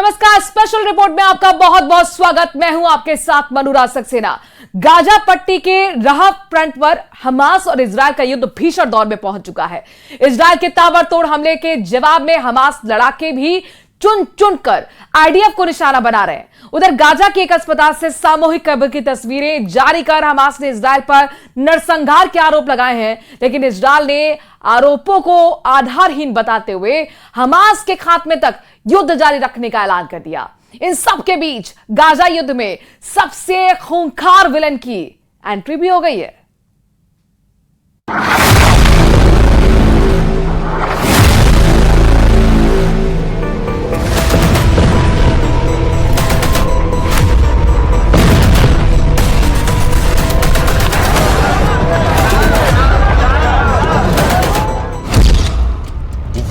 नमस्कार, special report में आपका बहुत बहुत स्वागत। मैं हूं आपके साथ अनुराग सक्सेना। गाजा पट्टी के राह फ्रंट पर हमास और इजरायल का युद्ध भीषण दौर में पहुंच चुका है। इजरायल के ताबड़तोड़ हमले के जवाब में हमास लड़ाके भी चुन चुन कर आईडीएफ को निशाना बना रहे हैं। उधर गाजा के एक अस्पताल से सामूहिक कब्र की तस्वीरें जारी कर हमास ने इजरायल पर नरसंहार के आरोप लगाए हैं, लेकिन इजरायल ने आरोपों को आधारहीन बताते हुए हमास के खात्मे तक युद्ध जारी रखने का ऐलान कर दिया। इन सब के बीच गाजा युद्ध में सबसे खूंखार विलन की एंट्री भी हो गई है।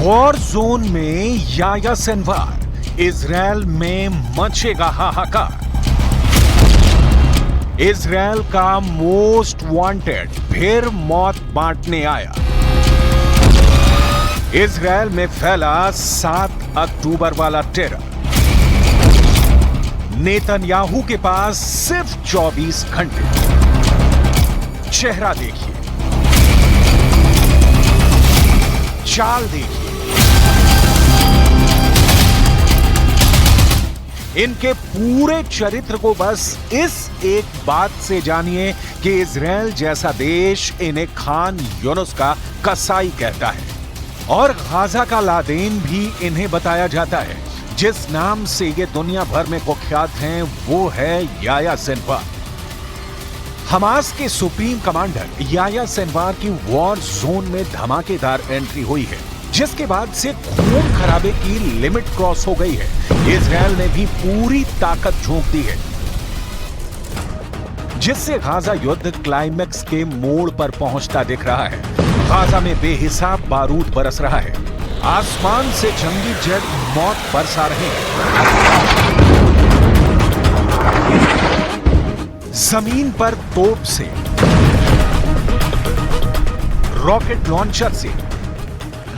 वॉर जोन में याह्या सिनवार, इजरायल में मचेगा हाहाकार। इजरायल का मोस्ट वांटेड फिर मौत बांटने आया। इजरायल में फैला 7 अक्टूबर वाला टेरर। नेतन्याहू के पास सिर्फ 24 घंटे। चेहरा देखिए, चाल देखिए, इनके पूरे चरित्र को बस इस एक बात से जानिए कि इजरायल जैसा देश इन्हें खान यूनुस का कसाई कहता है और गाजा का लादेन भी इन्हें बताया जाता है। जिस नाम से ये दुनिया भर में कुख्यात हैं वो है याह्या सिनवार। हमास के सुप्रीम कमांडर याह्या सिनवार की वॉर जोन में धमाकेदार एंट्री हुई है, जिसके बाद से खून खराबे की लिमिट क्रॉस हो गई है। इजरायल ने भी पूरी ताकत झोंक दी है, जिससे गाजा युद्ध क्लाइमैक्स के मोड़ पर पहुंचता दिख रहा है। गाजा में बेहिसाब बारूद बरस रहा है। आसमान से जंगी जेट मौत बरसा रहे हैं। जमीन पर तोप से, रॉकेट लॉन्चर से,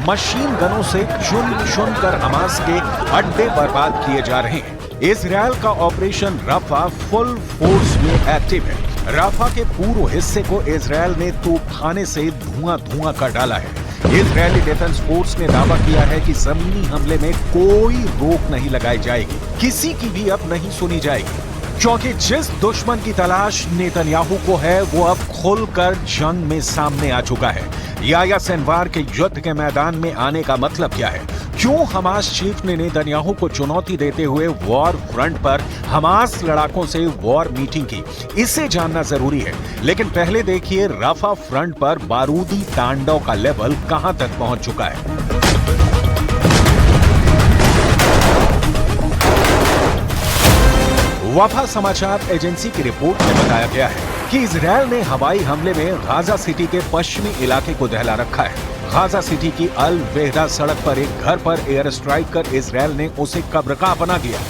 मशीन गनों से चुन चुन कर हमास के अड्डे बर्बाद किए जा रहे हैं। इजरायल का ऑपरेशन राफा फुल फोर्स में एक्टिव है। राफा के पूर्व हिस्से को इजरायल ने तोपखाने से धुआं धुआं कर डाला है। इजरायली डिफेंस फोर्स ने दावा किया है कि जमीनी हमले में कोई रोक नहीं लगाई जाएगी, किसी की भी अब नहीं सुनी जाएगी, क्योंकि जिस दुश्मन की तलाश नेतन्याहू को है वो अब खुलकर जंग में सामने आ चुका है। याह्या सिनवार के युद्ध के मैदान में आने का मतलब क्या है? क्यों हमास चीफ ने नेतन्याहू को चुनौती देते हुए वॉर फ्रंट पर हमास लड़ाकों से वॉर मीटिंग की? इसे जानना जरूरी है, लेकिन पहले देखिए राफा फ्रंट पर बारूदी तांडव का लेवल कहां तक पहुंच चुका है। वफा समाचार एजेंसी की रिपोर्ट में बताया गया है कि इजरायल ने हवाई हमले में गाजा सिटी के पश्चिमी इलाके को दहला रखा है। गाजा सिटी की अल वेहदा सड़क पर एक घर पर एयर स्ट्राइक कर इजरायल ने उसे कब्रगाह बना दिया।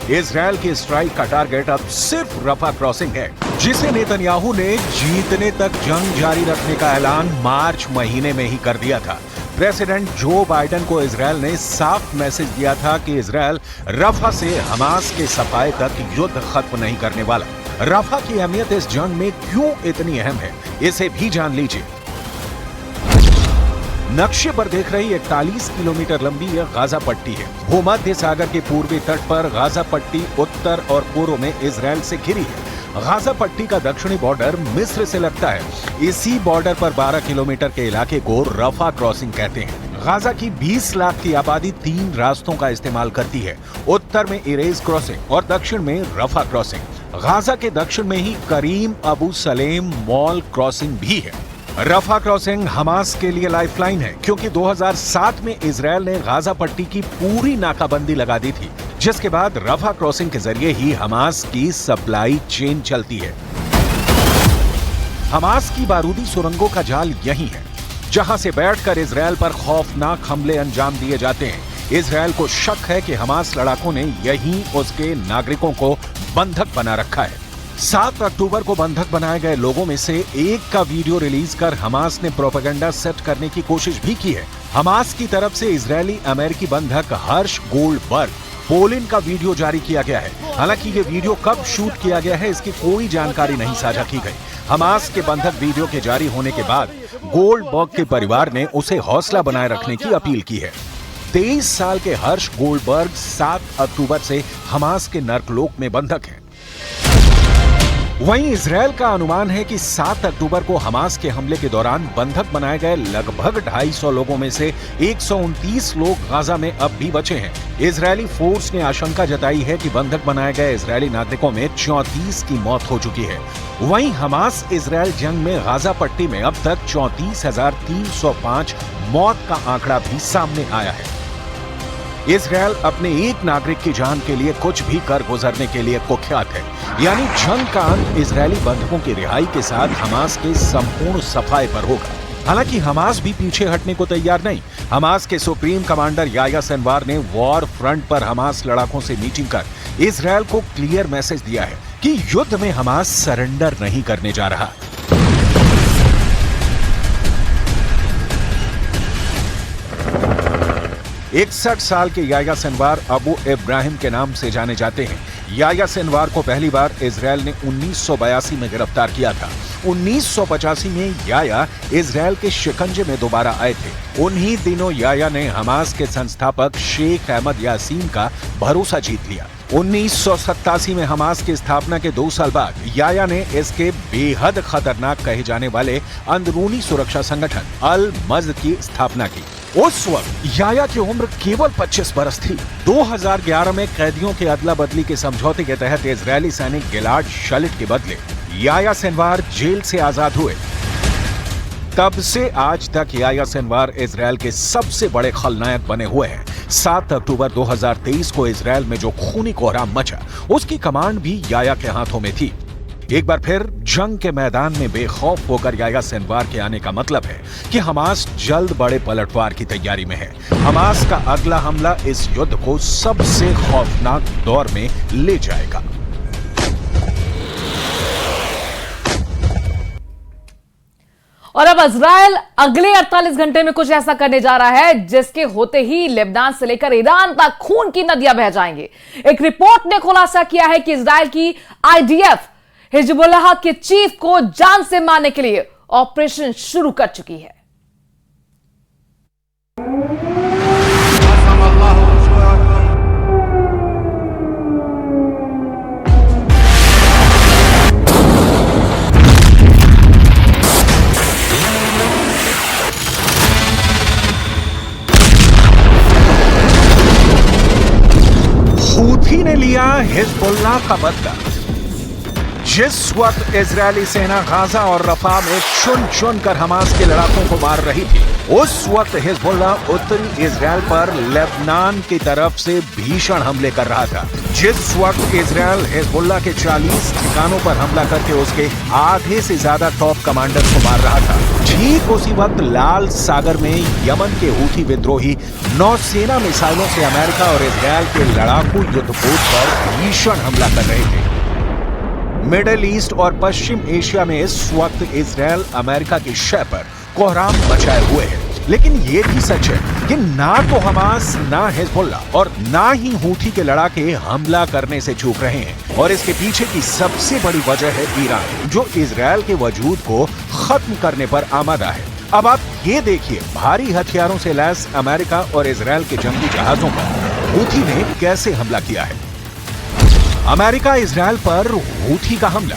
इजरायल की स्ट्राइक का टारगेट अब सिर्फ रफा क्रॉसिंग है, जिसे नेतन्याहू ने जीतने तक जंग जारी रखने का ऐलान मार्च महीने में ही कर दिया था। प्रेसिडेंट जो बाइडेन को इजरायल ने साफ मैसेज दिया था कि इजरायल रफा से हमास के सफाए तक युद्ध खत्म नहीं करने वाला। रफा की अहमियत इस जंग में क्यों इतनी अहम है, इसे भी जान लीजिए। नक्शे पर देख रही 41 किलोमीटर लंबी यह गाजा पट्टी है। भूमध्य सागर के पूर्वी तट पर गाजा पट्टी उत्तर और पूर्व में इजरायल से घिरी है। गाजा पट्टी का दक्षिणी बॉर्डर मिस्र से लगता है। इसी बॉर्डर पर 12 किलोमीटर के इलाके को रफा क्रॉसिंग कहते हैं। गाजा की 20 लाख की आबादी 3 रास्तों का इस्तेमाल करती है। उत्तर में इरेज क्रॉसिंग और दक्षिण में रफा क्रॉसिंग। गाजा के दक्षिण में ही करीम अबू सलेम मॉल क्रॉसिंग भी है। रफा क्रॉसिंग हमास के लिए लाइफलाइन है, क्योंकि 2007 में इजरायल ने गाजा पट्टी की पूरी नाकाबंदी लगा दी थी, जिसके बाद रफा क्रॉसिंग के जरिए ही हमास की सप्लाई चेन चलती है। हमास की बारूदी सुरंगों का जाल यही है, जहां से बैठकर इजरायल पर खौफनाक हमले अंजाम दिए जाते हैं। इजरायल को शक है कि हमास लड़ाकों ने यहीं उसके नागरिकों को बंधक बना रखा है। 7 अक्टूबर को बंधक बनाए गए लोगों में से एक का वीडियो रिलीज कर हमास ने प्रोपेगेंडा सेट करने की कोशिश भी की है। हमास की तरफ से इजरायली अमेरिकी बंधक हर्ष गोल्डबर्ग पोलिन का वीडियो जारी किया गया है। हालांकि ये वीडियो कब शूट किया गया है इसकी कोई जानकारी नहीं साझा की गई। हमास के बंधक वीडियो के जारी होने के बाद गोल्डबर्ग के परिवार ने उसे हौसला बनाए रखने की अपील की है। 23 साल के हर्ष गोल्डबर्ग 7 अक्टूबर से हमास के नर्कलोक में बंधक हैं। वहीं इजरायल का अनुमान है कि 7 अक्टूबर को हमास के हमले के दौरान बंधक बनाए गए लगभग 250 लोगों में से 129 लोग गाजा में अब भी बचे हैं। इजरायली फोर्स ने आशंका जताई है कि बंधक बनाए गए इजरायली नागरिकों में 34 की मौत हो चुकी है। वहीं हमास इजरायल जंग में गाजा पट्टी में अब तक 34,305 मौत का आंकड़ा भी सामने आया है। इजरायल अपने एक नागरिक की जान के लिए कुछ भी कर गुजरने के लिए कुख्यात है। यानी जंग का अंत इजरायली बंधकों की रिहाई के साथ हमास के संपूर्ण सफाए पर होगा। हालांकि हमास भी पीछे हटने को तैयार नहीं। हमास के सुप्रीम कमांडर याह्या सिनवार ने वॉर फ्रंट पर हमास लड़ाकों से मीटिंग कर इजरायल को क्लियर मैसेज दिया है कि युद्ध में हमास सरेंडर नहीं करने जा रहा। इकसठ साल के याह्या सिनवार अबू इब्राहिम के नाम से जाने जाते हैं। याह्या सिनवार को पहली बार इजरायल ने 1982 में गिरफ्तार किया था। 1985 में याह्या इजरायल के शिकंजे में दोबारा आए थे। उन्हीं दिनों याह्या ने हमास के संस्थापक शेख अहमद यासीन का भरोसा जीत लिया। 1987 में हमास की स्थापना के 2 साल बाद याह्या ने इसके बेहद खतरनाक कहे जाने वाले अंदरूनी सुरक्षा संगठन अल मज़ की स्थापना की। उस वक्त याह्या की उम्र केवल 25 बरस थी। 2011 में कैदियों के अदला बदली के समझौते के तहत इजरायली सैनिक गिलाड शलिट के बदले याह्या सिनवार जेल से आजाद हुए। तब से आज तक याह्या सिनवार इजरायल के सबसे बड़े खलनायक बने हुए हैं। 7 अक्टूबर 2023 को इजरायल में जो खूनी कोहराम मचा उसकी कमांड भी याह्या के हाथों में थी। एक बार फिर जंग के मैदान में बेखौफ होकर याह्या सिनवार के आने का मतलब है कि हमास जल्द बड़े पलटवार की तैयारी में है। हमास का अगला हमला इस युद्ध को सबसे खौफनाक दौर में ले जाएगा। और अब इजरायल अगले 48 घंटे में कुछ ऐसा करने जा रहा है जिसके होते ही लेबनान से लेकर ईरान तक खून की नदियां बह जाएंगी। एक रिपोर्ट ने खुलासा किया है कि इजरायल की आईडीएफ हिजबुल्लाह के चीफ को जान से मारने के लिए ऑपरेशन शुरू कर चुकी है। हूथी ने लिया हिजबुल्लाह का बदला। जिस वक्त इजरायली सेना गाजा और रफा में चुन चुन कर हमास के लड़ाकों को मार रही थी, उस वक्त हिजबुल्लाह उत्तरी इजरायल पर लेबनान की तरफ से भीषण हमले कर रहा था। जिस वक्त इजरायल हिजबुल्लाह के 40 ठिकानों पर हमला करके उसके आधे से ज्यादा टॉप कमांडर्स को मार रहा था, ठीक उसी वक्त लाल सागर में यमन के हूथी विद्रोही नौसेना मिसाइलों से अमेरिका और इजरायल के लड़ाकू युद्धपोत पर भीषण हमला कर रहे थे। मिडिल ईस्ट और पश्चिम एशिया में इस वक्त इजरायल अमेरिका की शय पर कोहराम मचाए हुए है। लेकिन ये भी सच है कि ना तो हमास, ना हिजबुल्लाह और ना ही हूथी के लड़ाके हमला करने से चूक रहे हैं। और इसके पीछे की सबसे बड़ी वजह है ईरान, जो इजरायल के वजूद को खत्म करने पर आमादा है। अब आप ये देखिए, भारी हथियारों से लैस अमेरिका और इजरायल के जंगी जहाजों पर हूथी ने कैसे हमला किया है। अमेरिका इजरायल पर हूथी का हमला।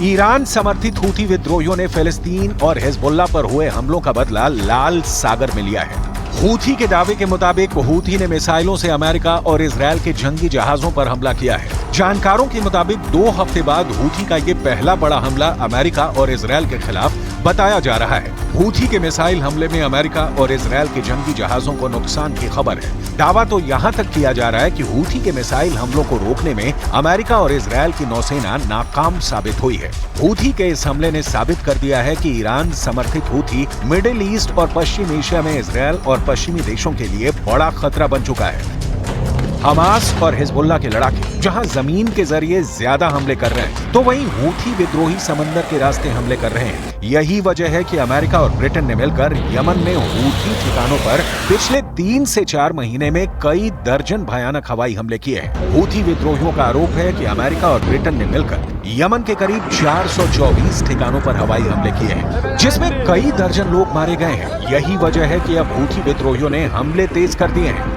ईरान समर्थित हूथी विद्रोहियों ने फिलिस्तीन और हिजबुल्लाह पर हुए हमलों का बदला लाल सागर में लिया है। हूथी के दावे के मुताबिक हूथी ने मिसाइलों से अमेरिका और इजरायल के जंगी जहाजों पर हमला किया है। जानकारों के मुताबिक 2 हफ्ते बाद हूथी का ये पहला बड़ा हमला अमेरिका और इजरायल के खिलाफ बताया जा रहा है। हूथी के मिसाइल हमले में अमेरिका और इजरायल के जंगी जहाजों को नुकसान की खबर है। दावा तो यहाँ तक किया जा रहा है कि हूथी के मिसाइल हमलों को रोकने में अमेरिका और इजरायल की नौसेना नाकाम साबित हुई है। हूथी के इस हमले ने साबित कर दिया है कि ईरान समर्थित हूथी मिडिल ईस्ट और पश्चिम एशिया में इजरायल और पश्चिमी देशों के लिए बड़ा खतरा बन चुका है। हमास और हिजबुल्लाह के लड़ाके जहां जमीन के जरिए ज्यादा हमले कर रहे हैं, तो वहीं हूथी विद्रोही समंदर के रास्ते हमले कर रहे हैं। यही वजह है कि अमेरिका और ब्रिटेन ने मिलकर यमन में हूथी ठिकानों पर पिछले 3 से 4 महीने में कई दर्जन भयानक हवाई हमले किए हैं। हूथी विद्रोहियों का आरोप है कि अमेरिका और ब्रिटेन ने मिलकर यमन के करीब 424 ठिकानों पर हवाई हमले किए हैं, जिसमें कई दर्जन लोग मारे गए हैं। यही वजह है कि अब हूथी विद्रोहियों ने हमले तेज कर दिए हैं।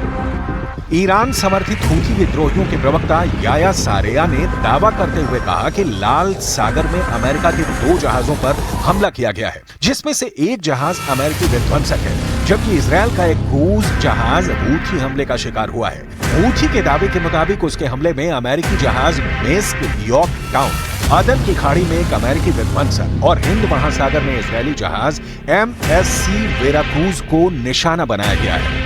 ईरान समर्थित हूथी विद्रोहियों के प्रवक्ता याया सारेया ने दावा करते हुए कहा कि लाल सागर में अमेरिका के 2 जहाजों पर हमला किया गया है, जिसमें से एक जहाज अमेरिकी विध्वंसक है, जबकि इजरायल का एक क्रूज जहाज हूथी हमले का शिकार हुआ है। हूथी के दावे के मुताबिक उसके हमले में अमेरिकी जहाज मेस्क यॉर्क टाउन, अदन की खाड़ी में एक अमेरिकी विध्वंसक और हिंद महासागर में इजरायली जहाज MSC वेराक्रूज को निशाना बनाया गया है।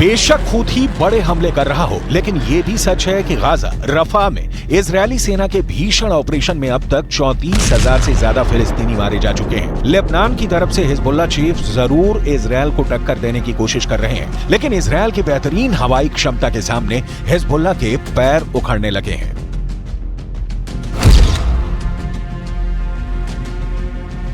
बेशक हूथी बड़े हमले कर रहा हो, लेकिन ये भी सच है कि गाजा रफा में इजरायली सेना के भीषण ऑपरेशन में अब तक 34,000 से ज्यादा फिलिस्तीनी मारे जा चुके हैं। लेबनान की तरफ से हिजबुल्लाह चीफ जरूर इजरायल को टक्कर देने की कोशिश कर रहे हैं, लेकिन इजरायल की बेहतरीन हवाई क्षमता के सामने हिजबुल्लाह के पैर उखड़ने लगे हैं।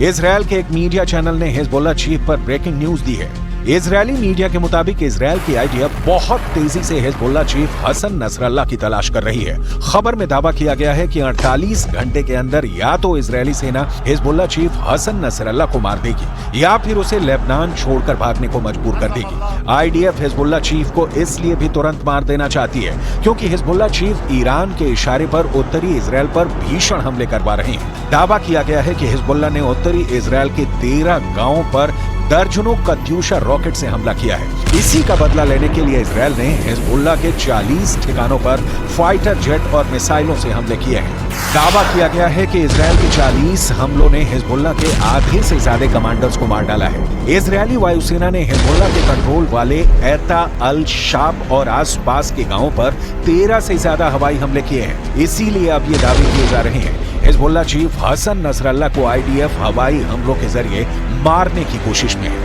इजरायल के एक मीडिया चैनल ने हिजबुल्लाह चीफ पर ब्रेकिंग न्यूज दी है। इजरायली मीडिया के मुताबिक इजरायल की आईडीएफ बहुत तेजी से हिजबुल्लाह चीफ हसन नसरल्लाह की तलाश कर रही है। खबर में दावा किया गया है कि 48 घंटे के अंदर या तो इजरायली सेना हिजबुल्लाह चीफ हसन नसरल्लाह को मार देगी या फिर उसे लेबनान छोड़कर भागने को मजबूर कर देगी। आईडीएफ हिजबुल्लाह चीफ को इसलिए भी तुरंत मार देना चाहती है क्योंकि हिजबुल्लाह चीफ ईरान के इशारे पर उत्तरी इजरायल पर भीषण हमले करवा रहे हैं। दावा किया गया है कि हिजबुल्लाह ने उत्तरी इजरायल के 13 गांवों पर दर्जनों कत्यूशा रॉकेट से हमला किया है। इसी का बदला लेने के लिए इजरायल ने हिजबुल्लाह के 40 ठिकानों पर फाइटर जेट और मिसाइलों से हमले किए हैं। दावा किया गया है कि इजरायल के 40 हमलों ने हिजबुल्लाह के आधे से ज्यादा कमांडर्स को मार डाला है। इजरायली वायुसेना ने हिजबुल्लाह के कंट्रोल वाले एता अल शाब और आसपास के गांवों पर 13 से ज्यादा हवाई हमले किए हैं। इसीलिए अब ये दावे किए जा रहे हैं हिजबुल्लाह चीफ हसन नसरल्लाह को आईडीएफ हवाई हमलों के जरिए मारने की कोशिश में है।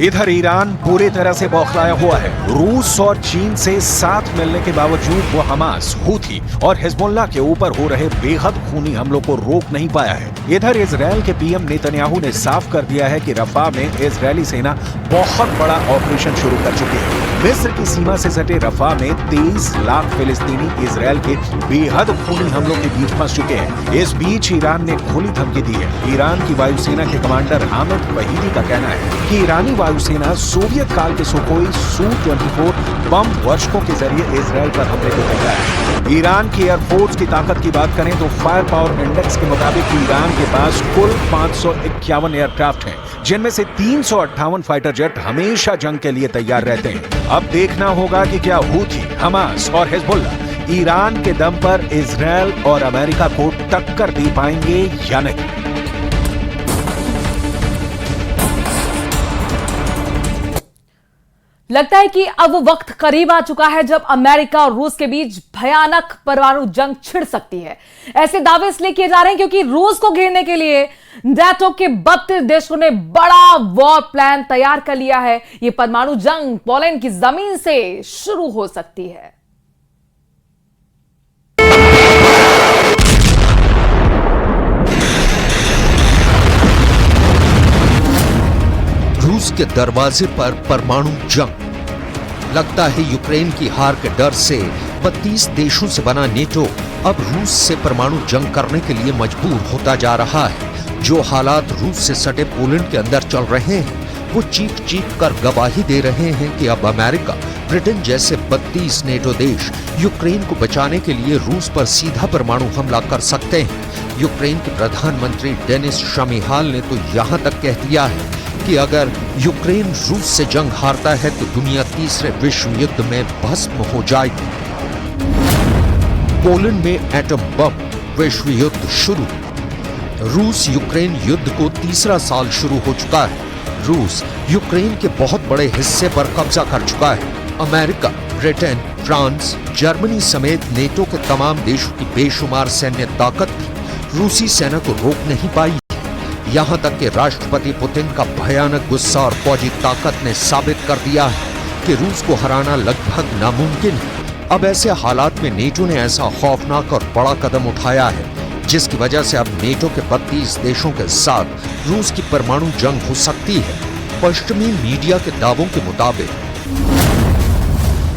इधर ईरान पूरी तरह से बौखलाया हुआ है। रूस और चीन से साथ मिलने के बावजूद वो हमास, हूथी और हिजबुल्लाह के ऊपर हो रहे बेहद खूनी हमलों को रोक नहीं पाया है। इधर इजरायल के पीएम नेतन्याहू ने साफ कर दिया है कि रफा में इजरायली सेना बहुत बड़ा ऑपरेशन शुरू कर चुकी है। मिस्र की सीमा से सटे रफा में 23 लाख फिलिस्तीनी इजरायल के बेहद खूनी हमलों के बीच फंस चुके हैं। इस बीच ईरान ने खुली धमकी दी है। ईरान की वायुसेना के कमांडर हामिद वहीदी का कहना है कि ईरानी वायुसेना सोवियत काल के सुखोई Su-24 बम वर्षकों के जरिए इजरायल पर हमले को तैयार है। ईरान की एयरफोर्स की ताकत की बात करें तो फायर पावर इंडेक्स के मुताबिक ईरान के पास कुल 551 एयरक्राफ्ट हैं, जिनमें से 358 फाइटर जेट हमेशा जंग के लिए तैयार रहते हैं। अब देखना होगा कि क्या हूथी, हमास और हिजबुल्लाह ईरान के दम पर इजरायल और अमेरिका को टक्कर दे पाएंगे या नहीं। लगता है कि अब वो वक्त करीब आ चुका है जब अमेरिका और रूस के बीच भयानक परमाणु जंग छिड़ सकती है। ऐसे दावे इसलिए किए जा रहे हैं क्योंकि रूस को घेरने के लिए नाटो के 32 देशों ने बड़ा वॉर प्लान तैयार कर लिया है। ये परमाणु जंग पोलैंड की जमीन से शुरू हो सकती है। रूस के दरवाजे पर परमाणु जंग। लगता है यूक्रेन की हार के डर से 32 देशों से बना नेटो अब रूस से परमाणु जंग करने के लिए मजबूर होता जा रहा है। जो हालात रूस से सटे पोलैंड के अंदर चल रहे हैं वो चीख चीख कर गवाही दे रहे हैं कि अब अमेरिका, ब्रिटेन जैसे 32 नेटो देश यूक्रेन को बचाने के लिए रूस पर सीधा परमाणु हमला कर सकते हैं। यूक्रेन के प्रधानमंत्री डेनिस शमीहाल ने तो यहां तक कह दिया है कि अगर यूक्रेन रूस से जंग हारता है तो दुनिया तीसरे विश्व युद्ध में भस्म हो जाएगी। पोलैंड में एटम बम, विश्व युद्ध शुरू। रूस यूक्रेन युद्ध को तीसरा साल शुरू हो चुका है। रूस यूक्रेन के बहुत बड़े हिस्से पर कब्जा कर चुका है। अमेरिका, ब्रिटेन, फ्रांस, जर्मनी समेत नेटो के तमाम देशों की बेशुमार सैन्य ताकत भी रूसी सेना को रोक नहीं पाई। यहां तक कि राष्ट्रपति पुतिन का भयानक गुस्सा और फौजी ताकत ने साबित कर दिया है कि रूस को हराना लगभग नामुमकिन है। अब ऐसे हालात में नेटो ने ऐसा खौफनाक और बड़ा कदम उठाया है जिसकी वजह से अब नेटो के 32 देशों के साथ रूस की परमाणु जंग हो सकती है। पश्चिमी मीडिया के दावों के मुताबिक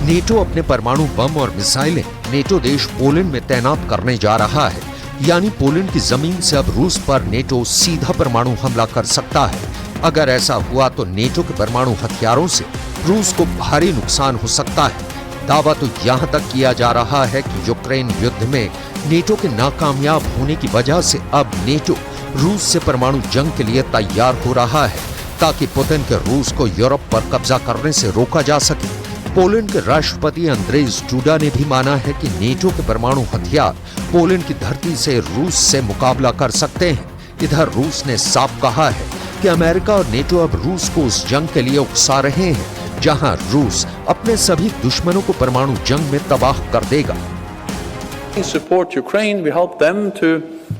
नेटो अपने परमाणु बम और मिसाइलें नेटो देश पोलैंड में तैनात करने जा रहा है, यानी पोलैंड की जमीन से अब रूस पर नेटो सीधा परमाणु हमला कर सकता है। अगर ऐसा हुआ तो नेटो के परमाणु हथियारों से रूस को भारी नुकसान हो सकता है। दावा तो यहां तक किया जा रहा है कि यूक्रेन युद्ध में नेटो के नाकामयाब होने की वजह से अब नेटो रूस से परमाणु जंग के लिए तैयार हो रहा है ताकि पुतिन के रूस को यूरोप पर कब्जा करने से रोका जा सके। पोलैंड के राष्ट्रपति अंद्रेज डूडा ने भी माना है कि नेटो के परमाणु हथियार पोलैंड की धरती से रूस से मुकाबला कर सकते हैं। इधर रूस ने साफ कहा है कि अमेरिका और नेटो अब रूस को उस जंग के लिए उकसा रहे हैं जहां रूस अपने सभी दुश्मनों को परमाणु जंग में तबाह कर देगा। Support Ukraine, we help them to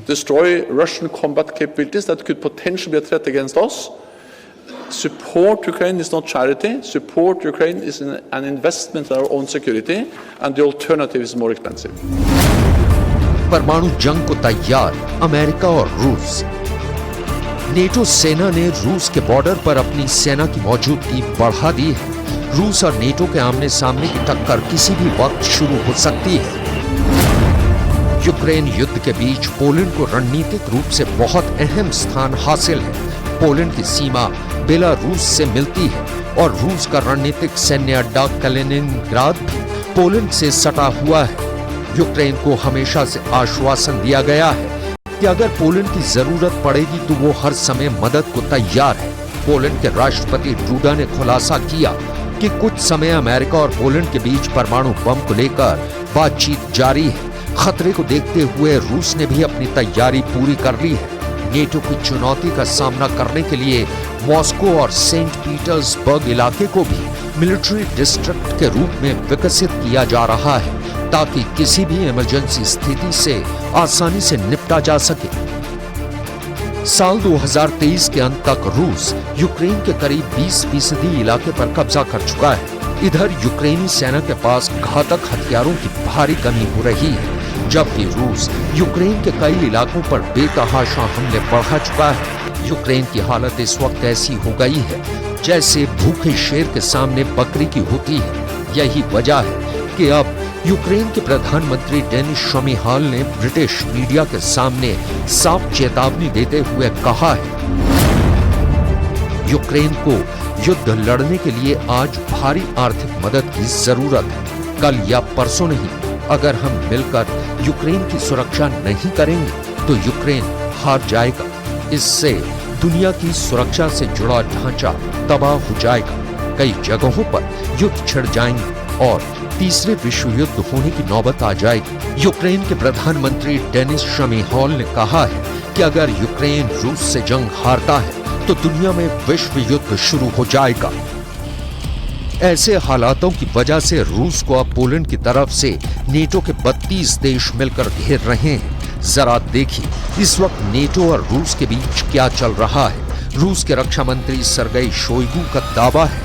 destroy Russian combat capabilities that could potentially be a threat against us. Support Ukraine is not charity. Support Ukraine is an investment in our own security, and the alternative is more expensive. परमाणु जंग को तैयार America और रूस। NATO सेना ने रूस के बॉर्डर पर अपनी सेना की मौजूदगी बढ़ा दी है। रूस और नेटो के आमने सामने की टक्कर किसी भी वक्त शुरू हो सकती है। यूक्रेन युद्ध के बीच पोलैंड को रणनीतिक रूप से बहुत अहम स्थान हासिल है। पोलैंड की सीमा बेलारूस से मिलती है और रूस का रणनीतिक सैन्य अड्डा कलिनिनग्राद भी पोलैंड से सटा हुआ है। यूक्रेन को हमेशा से आश्वासन दिया गया है कि अगर पोलैंड की जरूरत पड़ेगी तो वो हर समय मदद को तैयार है। पोलैंड के राष्ट्रपति डूडा ने खुलासा किया कि कुछ समय अमेरिका और पोलैंड के बीच परमाणु बम को लेकर बातचीत जारी है। खतरे को देखते हुए रूस ने भी अपनी तैयारी पूरी कर ली है। नेटो की चुनौती का सामना करने के लिए मॉस्को और सेंट पीटर्सबर्ग इलाके को भी मिलिट्री डिस्ट्रिक्ट के रूप में विकसित किया जा रहा है ताकि किसी भी इमरजेंसी स्थिति से आसानी से निपटा जा सके। साल 2023 के अंत तक रूस यूक्रेन के करीब 20% इलाके पर कब्जा कर चुका है। इधर यूक्रेनी सेना के पास घातक हथियारों की भारी कमी हो रही है, जबकि रूस यूक्रेन के कई इलाकों पर बेतहाशा हमले बढ़ा चुका है। यूक्रेन की हालत इस वक्त ऐसी हो गई है जैसे भूखे शेर के सामने बकरी की होती है। यही वजह है कि अब यूक्रेन के प्रधानमंत्री डेनिस शमीहाल ने ब्रिटिश मीडिया के सामने साफ चेतावनी देते हुए कहा है, यूक्रेन को युद्ध लड़ने के लिए आज भारी आर्थिक मदद की जरूरत है। कल या परसों नहीं, अगर हम मिलकर यूक्रेन की सुरक्षा नहीं करेंगे तो यूक्रेन हार जाएगा। इससे दुनिया की सुरक्षा से जुड़ा ढांचा तबाह हो जाएगा। कई जगहों पर युद्ध छिड़ जाएंगे और तीसरे विश्व युद्ध होने की नौबत आ जाएगी। यूक्रेन के प्रधानमंत्री डेनिस शमीहाल ने कहा है कि अगर यूक्रेन रूस से जंग हारता है तो दुनिया में विश्व युद्ध शुरू हो जाएगा। ऐसे हालातों की वजह से रूस को अब पोलैंड की तरफ से नेटो के 32 देश मिलकर घेर रहे हैं। जरा देखिए इस वक्त नेटो और रूस के बीच क्या चल रहा है। रूस के रक्षा मंत्री सर्गेई शोइगु का दावा है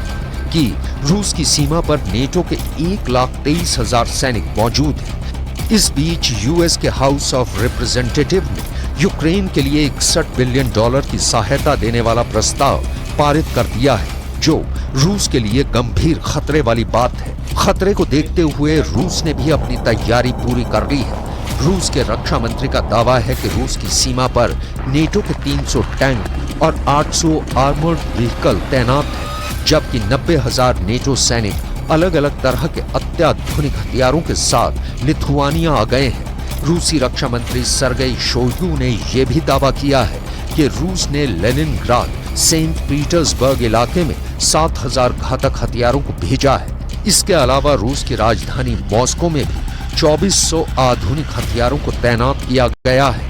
कि रूस की सीमा पर नेटो के 1,23,000 सैनिक मौजूद हैं। इस बीच यूएस के हाउस ऑफ रिप्रेजेंटेटिव ने यूक्रेन के लिए $61 बिलियन की सहायता देने वाला प्रस्ताव पारित कर दिया है, जो रूस के लिए गंभीर खतरे वाली बात है। खतरे को देखते हुए रूस ने भी अपनी तैयारी पूरी कर ली है। रूस के रक्षा मंत्री का दावा है कि रूस की सीमा पर नेटो के 300 टैंक और 800 आर्मर्ड व्हीकल तैनात हैं, जबकि 90,000 नेटो सैनिक अलग अलग तरह के अत्याधुनिक हथियारों के साथ लिथुआनिया आ गए हैं। रूसी रक्षा मंत्री सर्गेई शोइगु ने यह भी दावा किया है कि रूस ने लेनिनग्राद, सेंट पीटर्सबर्ग इलाके में 7,000 घातक हथियारों को भेजा है। इसके अलावा रूस की राजधानी मॉस्को में भी 2400 आधुनिक हथियारों को तैनात किया गया है।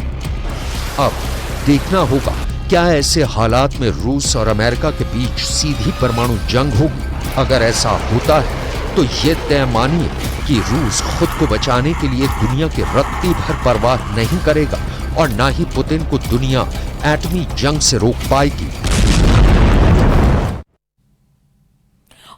अब देखना होगा क्या ऐसे हालात में रूस और अमेरिका के बीच सीधी परमाणु जंग होगी। अगर ऐसा होता है तो ये तय मानिए कि रूस खुद को बचाने के लिए दुनिया की रत्ती भर परवाह नहीं करेगा और ना ही पुतिन को दुनिया एटमी जंग से रोक पाएगी।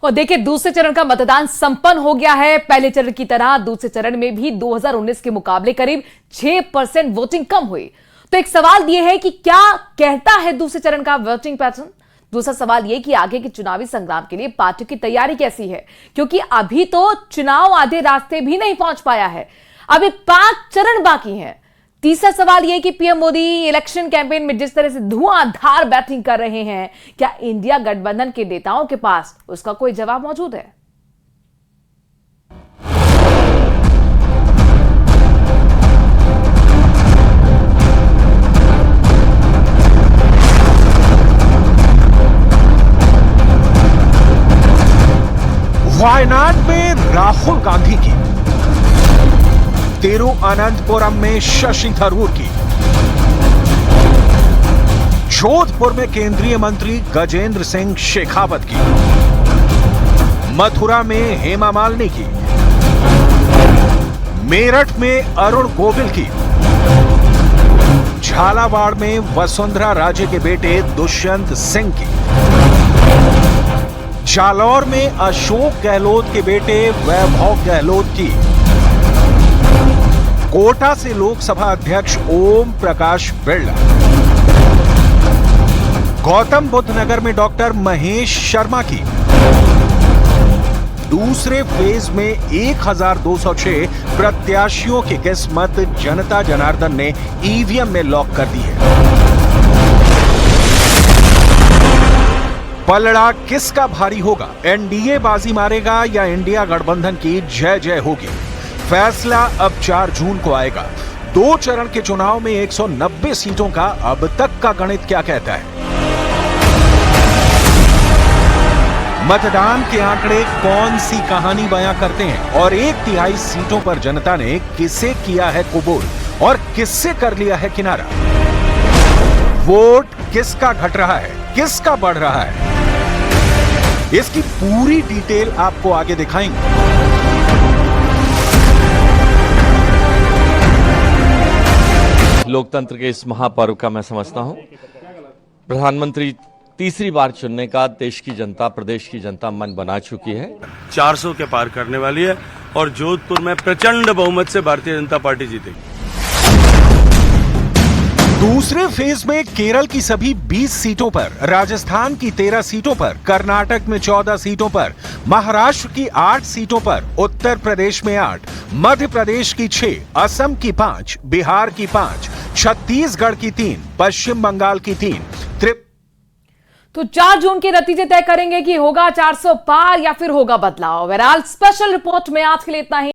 और देखिए, दूसरे चरण का मतदान संपन्न हो गया है। पहले चरण की तरह दूसरे चरण में भी 2019 के मुकाबले करीब 6% वोटिंग कम हुई। तो एक सवाल यह है कि क्या कहता है दूसरे चरण का वोटिंग पैटर्न। दूसरा सवाल यह कि आगे के चुनावी संग्राम के लिए पार्टी की तैयारी कैसी है, क्योंकि अभी तो चुनाव आधे रास्ते भी नहीं पहुंच पाया है, अभी 5 चरण बाकी हैं। तीसरा सवाल यह कि पीएम मोदी इलेक्शन कैंपेन में जिस तरह से धुआंधार बैटिंग कर रहे हैं, क्या इंडिया गठबंधन के नेताओं के पास उसका कोई जवाब मौजूद है। वायनाड में राहुल गांधी की, तिरुअनंतपुरम में शशि थरूर की, जोधपुर में केंद्रीय मंत्री गजेंद्र सिंह शेखावत की, मथुरा में हेमा मालिनी की, मेरठ में अरुण गोविल की, झालावाड़ में वसुंधरा राजे के बेटे दुष्यंत सिंह की, जालौर में अशोक गहलोत के बेटे वैभव गहलोत की, कोटा से लोकसभा अध्यक्ष ओम प्रकाश बिरला, गौतम बुद्ध नगर में डॉक्टर महेश शर्मा की। दूसरे फेज में 1206 प्रत्याशियों की किस्मत जनता जनार्दन ने ईवीएम में लॉक कर दी है। पलड़ा किसका भारी होगा, एनडीए बाजी मारेगा या इंडिया गठबंधन की जय जय होगी, फैसला अब 4 जून को आएगा। 2 चरण के चुनाव में 190 सीटों का अब तक का गणित क्या कहता है। मतदान के आंकड़े कौन सी कहानी बयां करते हैं और 1/3 सीटों पर जनता ने किसे किया है कबूल और किससे कर लिया है किनारा। वोट किसका घट रहा है, किसका बढ़ रहा है, इसकी पूरी डिटेल आपको आगे दिखाएंगे। लोकतंत्र के इस महापर्व का मैं समझता हूं प्रधानमंत्री तीसरी बार चुनने का देश की जनता, प्रदेश की जनता मन बना चुकी है। 400 के पार करने वाली है और जोधपुर में प्रचंड बहुमत से भारतीय जनता पार्टी जीतेगी। दूसरे फेज में केरल की सभी 20 सीटों पर, राजस्थान की 13 सीटों पर, कर्नाटक में 14 सीटों पर, महाराष्ट्र की 8 सीटों पर, उत्तर प्रदेश में 8, मध्य प्रदेश की 6, असम की 5, बिहार की 5, छत्तीसगढ़ की 3, पश्चिम बंगाल की 3, तो 4 जून के नतीजे तय करेंगे कि होगा 400 पार या फिर होगा बदलाव। बहरहाल स्पेशल रिपोर्ट में आज के लिए इतना ही।